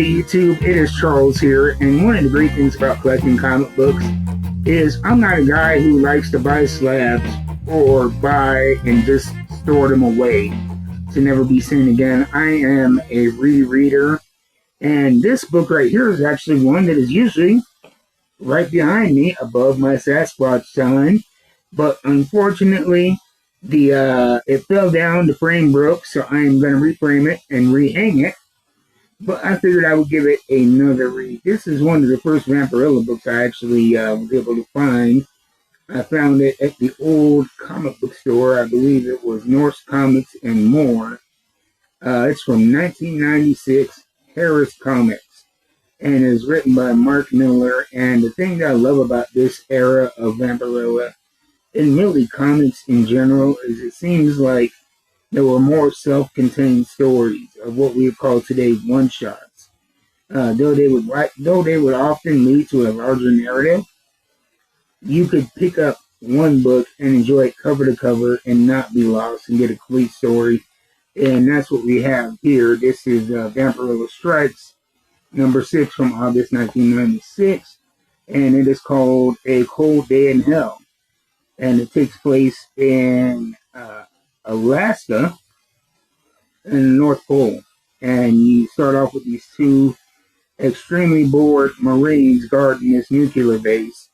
Hey YouTube, it is Charles here, and one of the great things about collecting comic books is I'm not a guy who likes to buy slabs or buy and just store them away to never be seen again. I am a rereader, and this book right here is actually one that is usually right behind me above my Sasquatch sign, but unfortunately it fell down, the frame broke, so I am going to reframe it and rehang it. But I figured I would give it another read. This is one of the first Vampirella books I actually was able to find. I found it at the old comic book store. I believe it was Norse Comics and More. It's from 1996, Harris Comics, and is written by Mark Miller. And the thing that I love about this era of Vampirella, and really comics in general, is it seems like there were more self-contained stories of what we would call today one-shots. Though they would often lead to a larger narrative, you could pick up one book and enjoy it cover to cover and not be lost and get a complete story. And that's what we have here. This is Vampirella Strikes, number 6 from August 1996, and it is called A Cold Day in Hell. And it takes place in Alaska and the North Pole. And you start off with these two extremely bored Marines guarding this nuclear base,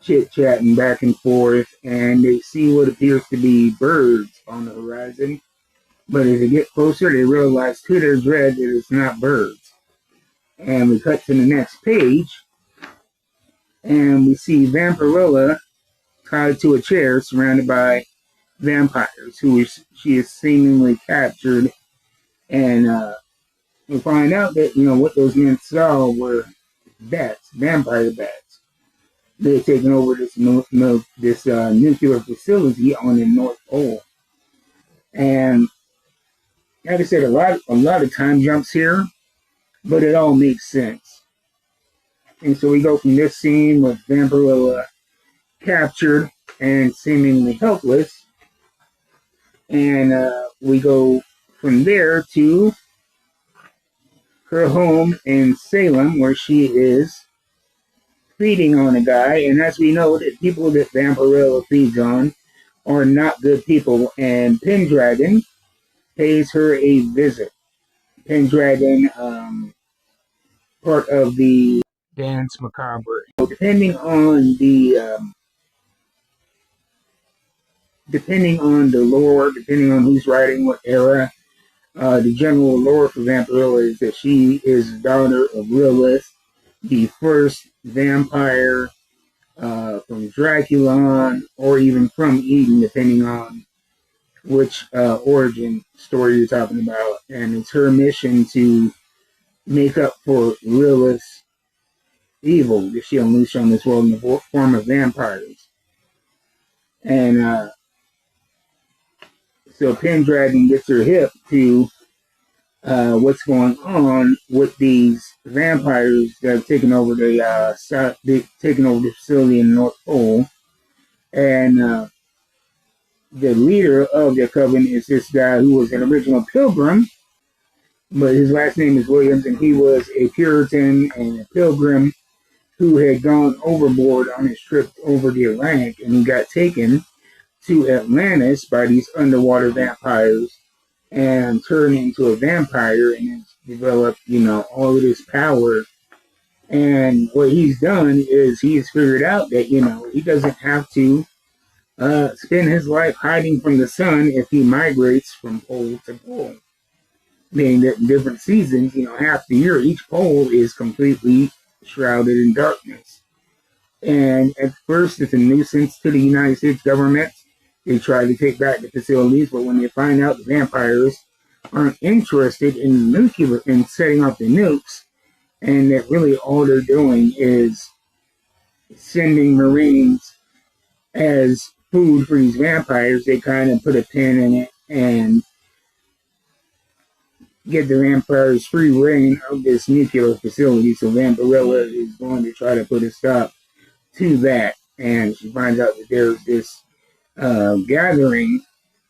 chit-chatting back and forth, and they see what appears to be birds on the horizon. But as they get closer, they realize to their dread that it's not birds. And we cut to the next page, and we see Vampirella tied to a chair surrounded by vampires who she is seemingly captured, and we find out that what those men saw were bats, vampire bats. They had taken over this nuclear facility on the North Pole, and like I said, a lot of time jumps here, but it all makes sense. And so we go from this scene with Vampirella captured and seemingly helpless, and we go from there to her home in Salem, where she is feeding on a guy. And as we know, the people that Vampirella feeds on are not good people, and Pendragon pays her a visit. Pendragon, part of the Dance Macabre. Depending on the lore, depending on who's writing what era, the general lore for Vampirella is that she is the daughter of Lilith, the first vampire from Dracula, or even from Eden, depending on which origin story you're talking about. And it's her mission to make up for Lilith's evil that she unleashed on this world in the form of vampires. And so Pendragon gets her hip to what's going on with these vampires that have taken over the facility in the North Pole. And the leader of the coven is this guy who was an original pilgrim, but his last name is Williams, and he was a Puritan and a pilgrim who had gone overboard on his trip over the Atlantic, and he got taken to Atlantis by these underwater vampires and turned into a vampire, and has developed, all of this power. And what he's done is he's figured out that, he doesn't have to spend his life hiding from the sun if he migrates from pole to pole. Meaning that in different seasons, half the year, each pole is completely shrouded in darkness. And at first, it's a nuisance to the United States government. They try to take back the facilities, but when they find out the vampires aren't interested in setting up the nukes, and that really all they're doing is sending Marines as food for these vampires, they kind of put a pin in it and get the vampires free reign of this nuclear facility. So Vampirella is going to try to put a stop to that, and she finds out that there's this gathering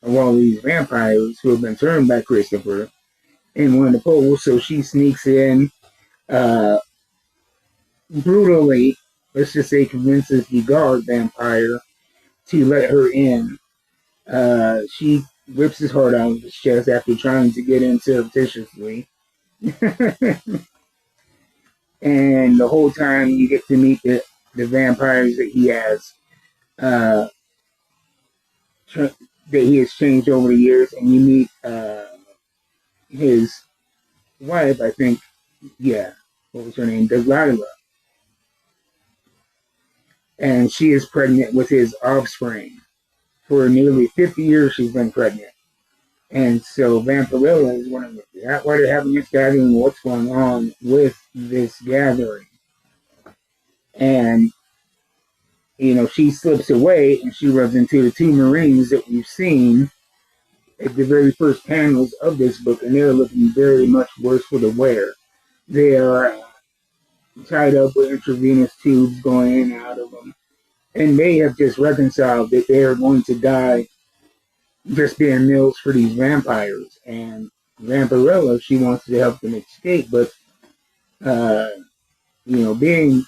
of all these vampires who have been turned by Christopher in one of the poles. So she sneaks in uh, brutally, let's just say, convinces the guard vampire to let her in. She rips his heart out of his chest after trying to get in surreptitiously. And the whole time you get to meet the vampires that he has uh, that he has changed over the years, and you meet his wife, I think. Yeah, what was her name? Delilah, and she is pregnant with his offspring. For nearly 50 years, she's been pregnant. And so Vampirella is one of the, that's why they're having this gathering, what's going on with this gathering. And, she slips away and she runs into the two Marines that we've seen at the very first panels of this book, and they're looking very much worse for the wear. They are tied up with intravenous tubes going in and out of them. And they have just reconciled that they are going to die just being meals for these vampires. And Vampirella, she wants to help them escape, but being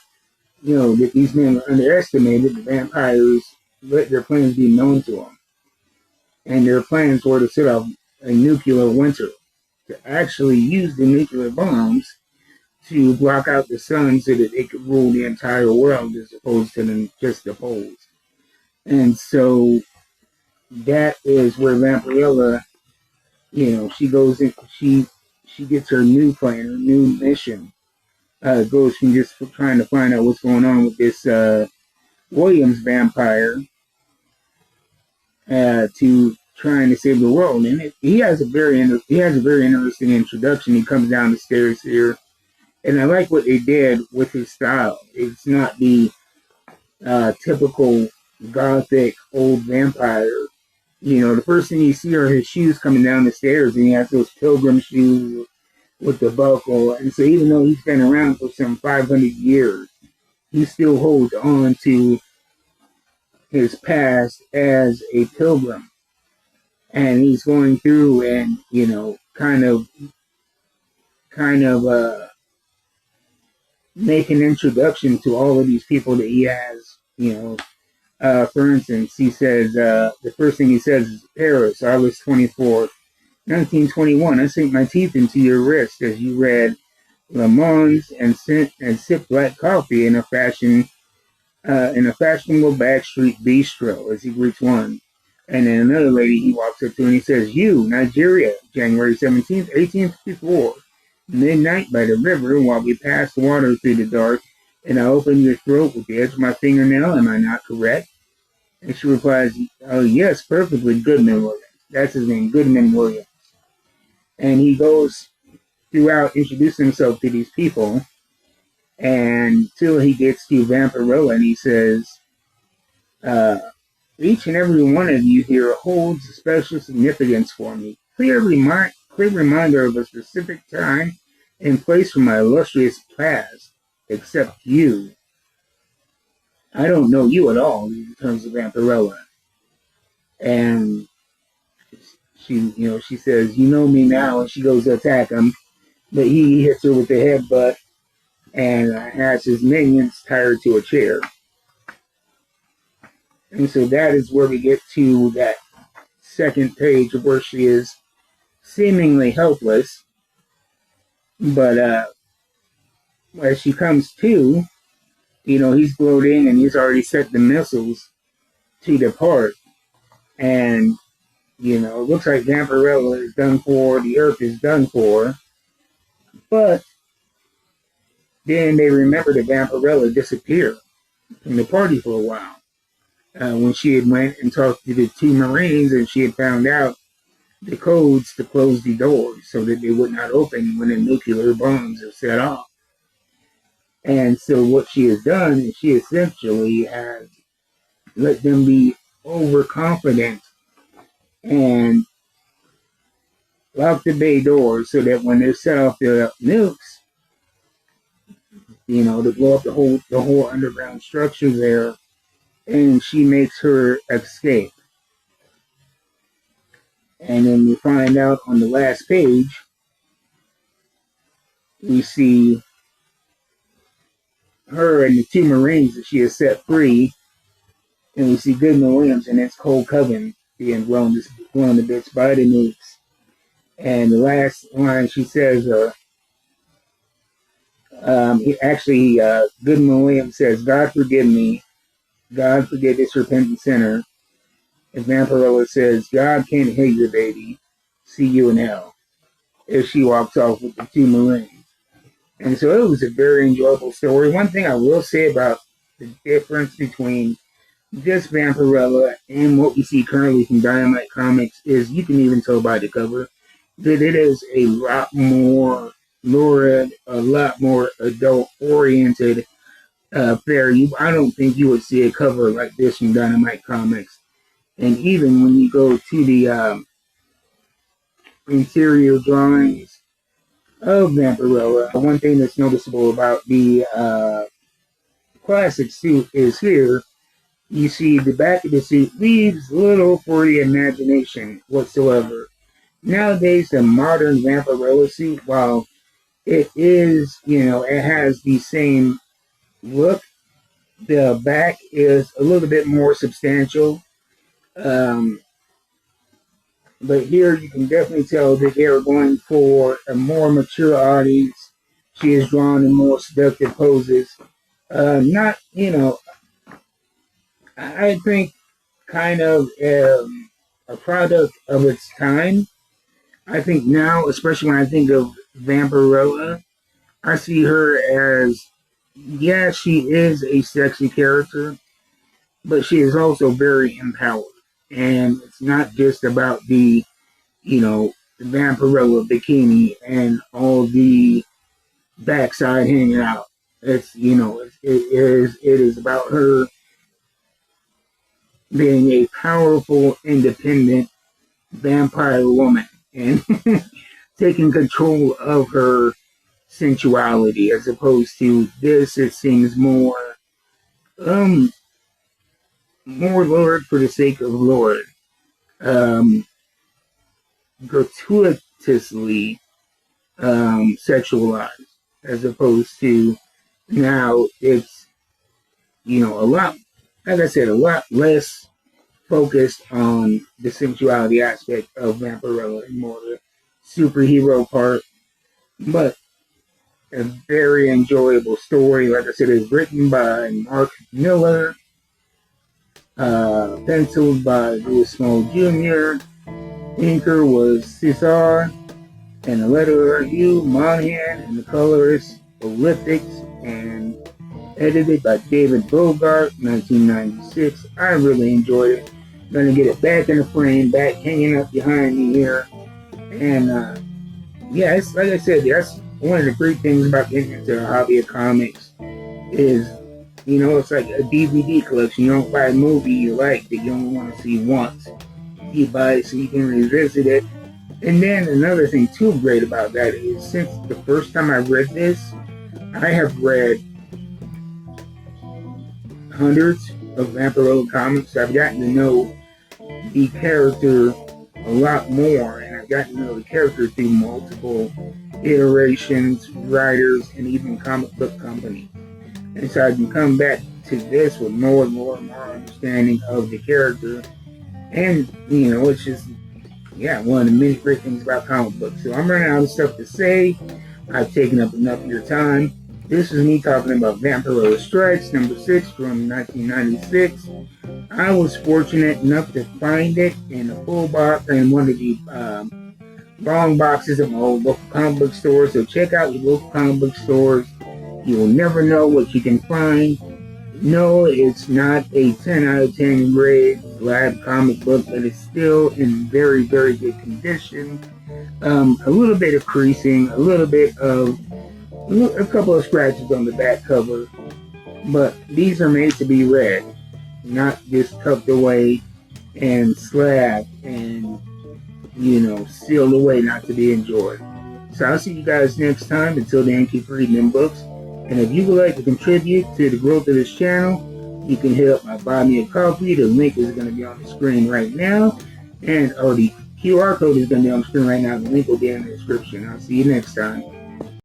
that these men are underestimated, the vampires let their plans be known to them, and their plans were to set off a nuclear winter, to actually use the nuclear bombs to block out the sun so that they could rule the entire world as opposed to just the poles. And so that is where Vampirella, she goes in, she gets her new plan, her new mission. Goes from just trying to find out what's going on with this Williams vampire to trying to save the world. And he has a very interesting introduction. He comes down the stairs here, and I like what they did with his style. It's not the typical gothic old vampire. The first thing you see are his shoes coming down the stairs, and he has those pilgrim shoes with the buckle. And so even though he's been around for some 500 years, he still holds on to his past as a pilgrim. And he's going through and, kind of make an introduction to all of these people that he has, for instance, he says, the first thing he says is Paris, August 24th, 1921. I sink my teeth into your wrist as you read Le Mans and sip black coffee in a fashionable backstreet bistro as he greets one. And then another lady he walks up to and he says, You, Nigeria, January 17th, 1854. Midnight by the river while we pass water through the dark, and I open your throat with the edge of my fingernail. Am I not correct? And she replies, Oh, yes, perfectly, Goodman Williams. That's his name, Goodman Williams. And he goes throughout introducing himself to these people until he gets to Vampirella, and he says, each and every one of you here holds a special significance for me. Clear reminder of a specific time and place from my illustrious past, except you. I don't know you at all, in terms of Vampirella. And she says, You know me now, and she goes to attack him, but he hits her with the headbutt and has his minions tie her to a chair. And so that is where we get to that second page where she is seemingly helpless, but as she comes to, he's floating and he's already set the missiles to depart, and it looks like Vampirella is done for, the Earth is done for, but then they remember that Vampirella disappeared from the party for a while when she had went and talked to the two Marines, and she had found out the codes to close the doors so that they would not open when the nuclear bombs are set off. And so what she has done is she essentially has let them be overconfident and lock the bay doors so that when they set off their nukes, to blow up the whole underground structure there, and she makes her escape. And then we find out on the last page, we see her and the two Marines that she has set free, and we see Goodman Williams and it's Cole Coven being blown to bits by the nukes. And the last line she says, Goodman Williams says, "God forgive me, God forgive this repentant sinner." And Vampirella says, "God can't hate your baby. See you in hell." As she walks off with the two Marines. And so it was a very enjoyable story. One thing I will say about the difference between this Vampirella and what we see currently from Dynamite Comics is you can even tell by the cover that it is a lot more lurid, a lot more adult-oriented fare. I don't think you would see a cover like this from Dynamite Comics. And even when you go to the interior drawings of Vampirella, one thing that's noticeable about the classic suit is here, you see the back of the suit leaves little for the imagination whatsoever. Nowadays, the modern Vampirella suit, while it is, it has the same look, the back is a little bit more substantial. But here you can definitely tell that they are going for a more mature audience. She is drawn in more seductive poses. I think kind of a product of its time. I think now, especially when I think of Vampirella, I see her as, yeah, she is a sexy character, but she is also very empowered. And it's not just about the Vampirella bikini and all the backside hanging out. It is about her being a powerful, independent vampire woman and taking control of her sensuality, as opposed to this. It seems more lurid for the sake of lurid, gratuitously sexualized, as opposed to now it's a lot, like I said, a lot less focused on the sensuality aspect of Vampirella and more the superhero part, but a very enjoyable story. Like I said, it's written by Mark Miller, penciled by Louis Small Jr., inker was Cesar, and the letterer Hugh Monahan, and the colorist Prolifics, and edited by David Bogart, 1996. I really enjoyed it. Gonna get it back in the frame, back hanging up behind me here. And it's like I said, that's one of the great things about getting into a hobby of comics is, it's like a DVD collection. You don't buy a movie you like that you only want to see once. You buy it so you can revisit it. And then another thing too great about that is, since the first time I read this, I have read hundreds of Vampirella comics. I've gotten to know the character a lot more, and I've gotten to know the character through multiple iterations, writers, and even comic book companies. And so I can come back to this with more and more understanding of the character. And, it's just, one of the many great things about comic books. So I'm running out of stuff to say. I've taken up enough of your time. This is me talking about Vampirella Strikes, number 6 from 1996. I was fortunate enough to find it in a full box in one of the long boxes at my old local comic book store. So check out your local comic book stores. You will never know what you can find. No, it's not a 10 out of 10 grade lab comic book, but it's still in very, very good condition. A little bit of creasing, a couple of scratches on the back cover, but these are made to be read, not just tucked away and slabbed and, sealed away not to be enjoyed. So I'll see you guys next time. Until then, keep reading them books. And if you would like to contribute to the growth of this channel, you can hit up my Buy Me a Coffee. The link is going to be on the screen right now. Or the QR code is going to be on the screen right now. The link will be in the description. I'll see you next time.